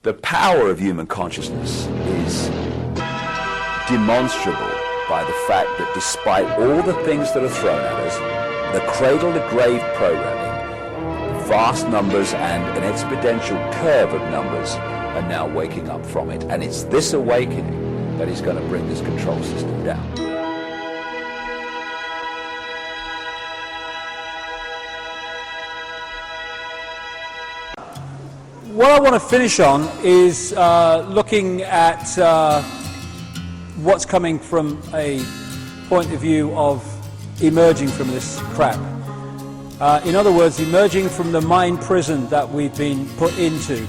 The power of human consciousness is demonstrable by the fact that despite all the things that are thrown at us, the cradle-to-grave programming, vast numbers and an exponential curve of numbers are now waking up from it. And it's this awakening that is going to bring this control system down. What I want to finish on is looking at what's coming from a point of view of emerging from this crap. In other words, emerging from the mind prison that we've been put into,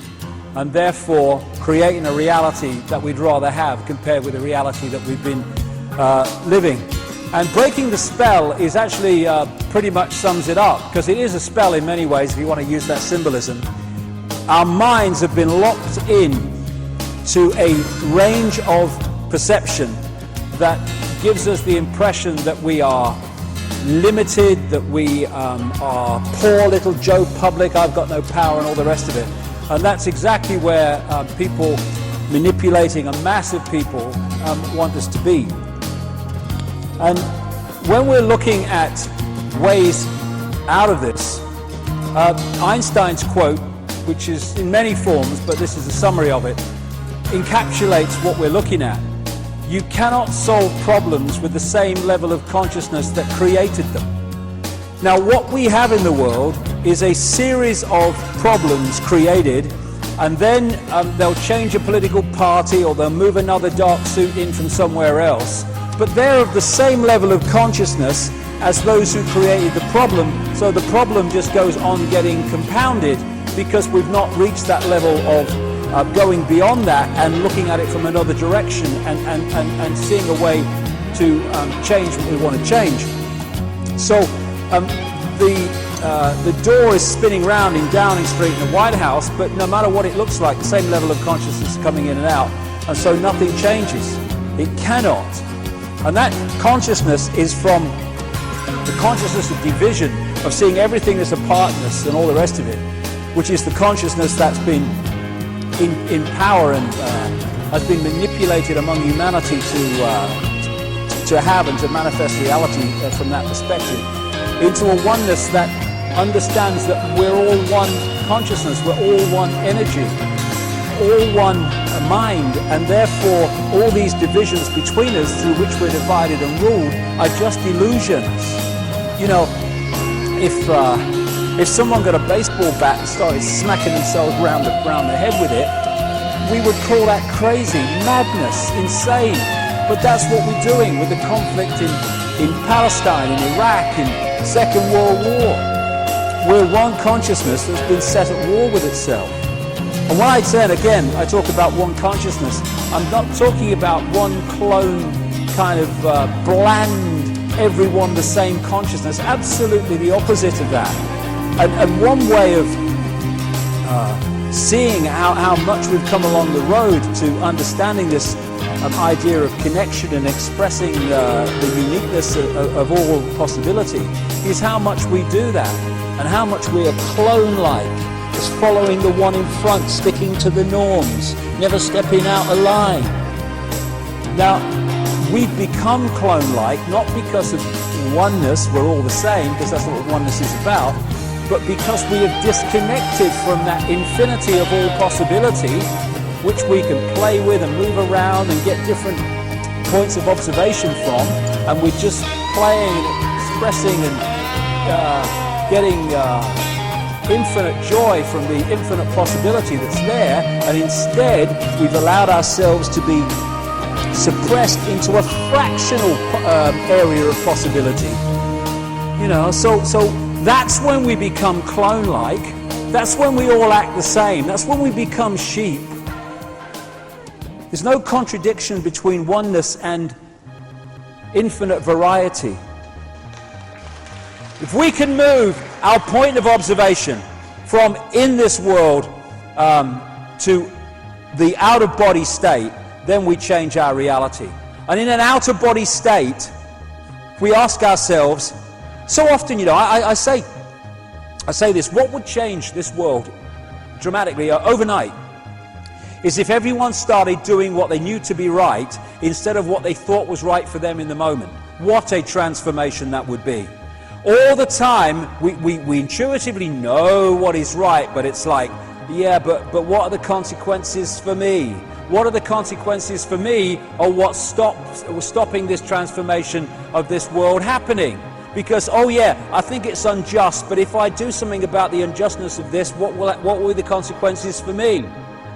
and therefore creating a reality that we'd rather have compared with the reality that we've been living. And breaking the spell is actually pretty much sums it up, because it is a spell in many ways if you want to use that symbolism. Our minds have been locked in to a range of perception that gives us the impression that we are limited, that we are poor little Joe Public, I've got no power, and all the rest of it. And that's exactly where people manipulating a mass of people want us to be. And when we're looking at ways out of this, Einstein's quote, which is in many forms, but this is a summary of it, encapsulates what we're looking at. You cannot solve problems with the same level of consciousness that created them. Now, what we have in the world is a series of problems created, and then they'll change a political party or they'll move another dark suit in from somewhere else, but they're of the same level of consciousness as those who created the problem, so the problem just goes on getting compounded because we've not reached that level of going beyond that and looking at it from another direction and seeing a way to change what we want to change. So the door is spinning round in Downing Street in the White House, but no matter what it looks like, the same level of consciousness is coming in and out, and so nothing changes. It cannot. And that consciousness is from the consciousness of division, of seeing everything as a partness and all the rest of it, which is the consciousness that's been in power and has been manipulated among humanity to have and to manifest reality from that perspective, into a oneness that understands that we're all one consciousness, we're all one energy, all one mind, and therefore all these divisions between us through which we're divided and ruled are just illusions. You know, if someone got a baseball bat and started smacking themselves round the head with it, we would call that crazy, madness, insane. But that's what we're doing with the conflict in Palestine, in Iraq, in Second World War. We're one consciousness that's been set at war with itself. And when I say, and again, I talk about one consciousness, I'm not talking about one clone kind of bland, everyone the same consciousness. Absolutely the opposite of that. And one way of seeing how much we've come along the road to understanding this idea of connection and expressing the uniqueness of all possibility is how much we do that, and how much we are clone-like, just following the one in front, sticking to the norms, never stepping out of line. Now, we've become clone-like, not because of oneness, we're all the same, because that's what oneness is about, but because we have disconnected from that infinity of all possibility, which we can play with and move around and get different points of observation from, and we're just playing and expressing and getting infinite joy from the infinite possibility that's there, and instead we've allowed ourselves to be suppressed into a fractional area of possibility. You know, so that's when we become clone-like. That's when we all act the same. That's when we become sheep. There's no contradiction between oneness and infinite variety. If we can move our point of observation from in this world to the out-of-body state, then we change our reality. And in an out-of-body state, we ask ourselves, so often, you know, I say this, what would change this world dramatically overnight is if everyone started doing what they knew to be right instead of what they thought was right for them in the moment. What a transformation that would be. All the time, we intuitively know what is right, but it's like, yeah, but what are the consequences for me? What are the consequences for me, or what's stopping this transformation of this world happening? Because, oh yeah, I think it's unjust, but if I do something about the unjustness of this, what will be the consequences for me?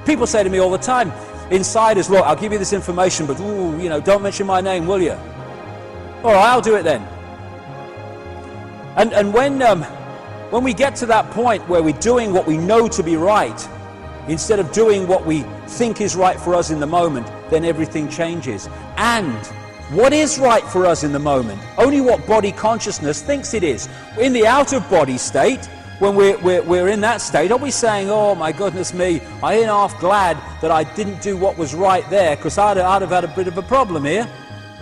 People say to me all the time, insiders, look, I'll give you this information, but don't mention my name, will you? All right, I'll do it then. And when we get to that point where we're doing what we know to be right, instead of doing what we think is right for us in the moment, then everything changes. And what is right for us in the moment? Only what body consciousness thinks it is. In the out-of-body state, when we're in that state, are we saying, oh my goodness me, I ain't half glad that I didn't do what was right there, because I'd have had a bit of a problem here?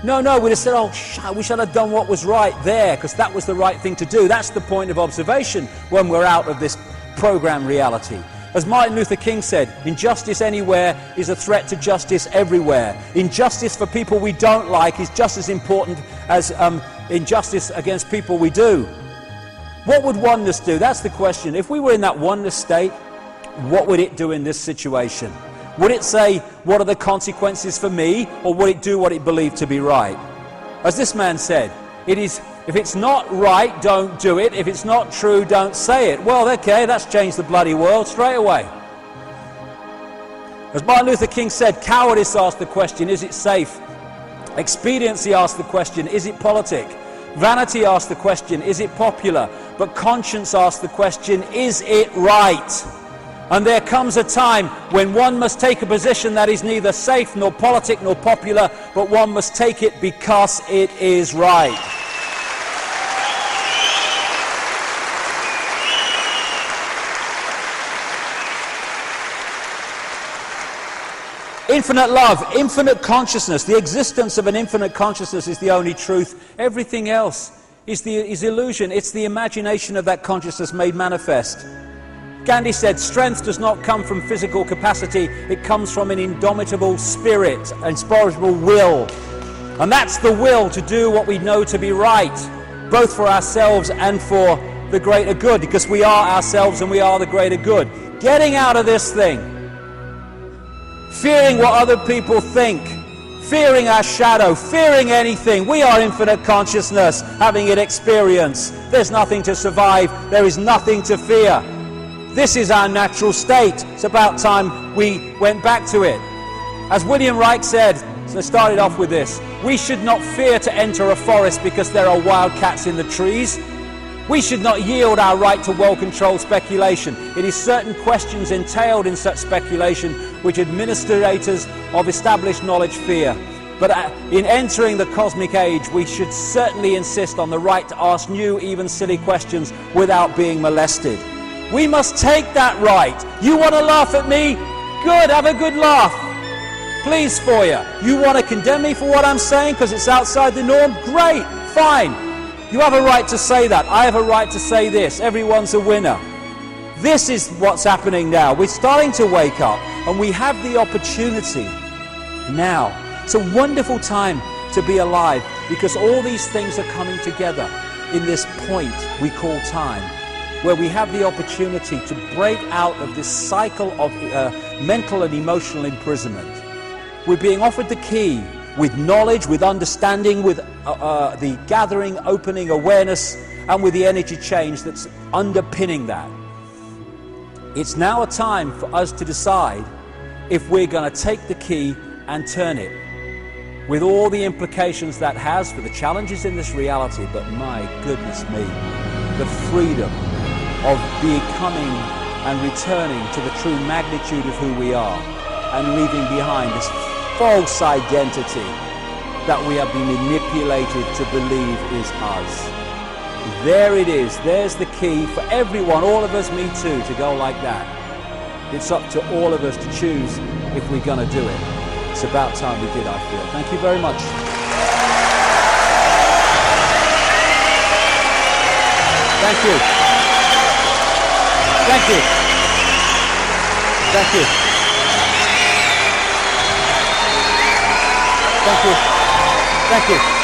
No, we'd have said, we should have done what was right there, because that was the right thing to do. That's the point of observation when we're out of this program reality. As Martin Luther King said, injustice anywhere is a threat to justice everywhere. Injustice for people we don't like is just as important as injustice against people we do. What would oneness do? That's the question. If we were in that oneness state, what would it do in this situation? Would it say, what are the consequences for me, or would it do what it believed to be right? As this man said, if it's not right, don't do it. If it's not true, don't say it. Well, okay, that's changed the bloody world straight away. As Martin Luther King said, cowardice asked the question, is it safe? Expediency asked the question, is it politic? Vanity asked the question, is it popular? But conscience asked the question, is it right? And there comes a time when one must take a position that is neither safe nor politic nor popular, but one must take it because it is right. Infinite love, infinite consciousness, the existence of an infinite consciousness is the only truth. Everything else is illusion. It's the imagination of that consciousness made manifest. Gandhi said, strength does not come from physical capacity, it comes from an indomitable spirit, an inspirable will. And that's the will to do what we know to be right, both for ourselves and for the greater good, because we are ourselves and we are the greater good. Getting out of this thing, fearing what other people think, fearing our shadow, fearing anything. We are infinite consciousness, having it experience. There's nothing to survive, there is nothing to fear. This is our natural state. It's about time we went back to it. As William Reich said, so I started off with this, we should not fear to enter a forest because there are wildcats in the trees. We should not yield our right to well-controlled speculation. It is certain questions entailed in such speculation which administrators of established knowledge fear. But in entering the cosmic age, we should certainly insist on the right to ask new, even silly questions without being molested. We must take that right. You want to laugh at me? Good, have a good laugh. Pleased for you. You want to condemn me for what I'm saying because it's outside the norm? Great, fine. You have a right to say that. I have a right to say this. Everyone's a winner. This is what's happening now. We're starting to wake up, and we have the opportunity now. It's a wonderful time to be alive because all these things are coming together in this point we call time, where we have the opportunity to break out of this cycle of mental and emotional imprisonment. We're being offered the key with knowledge, with understanding, with the gathering, opening awareness, and with the energy change that's underpinning that. It's now a time for us to decide if we're going to take the key and turn it, with all the implications that has for the challenges in this reality. But my goodness me, the freedom of becoming and returning to the true magnitude of who we are and leaving behind this false identity that we have been manipulated to believe is us. There it is. There's the key for everyone, all of us, me too, to go like that. It's up to all of us to choose if we're going to do it. It's about time we did, I feel. Thank you very much. Thank you. Thank you. Thank you. Thank you. Thank you.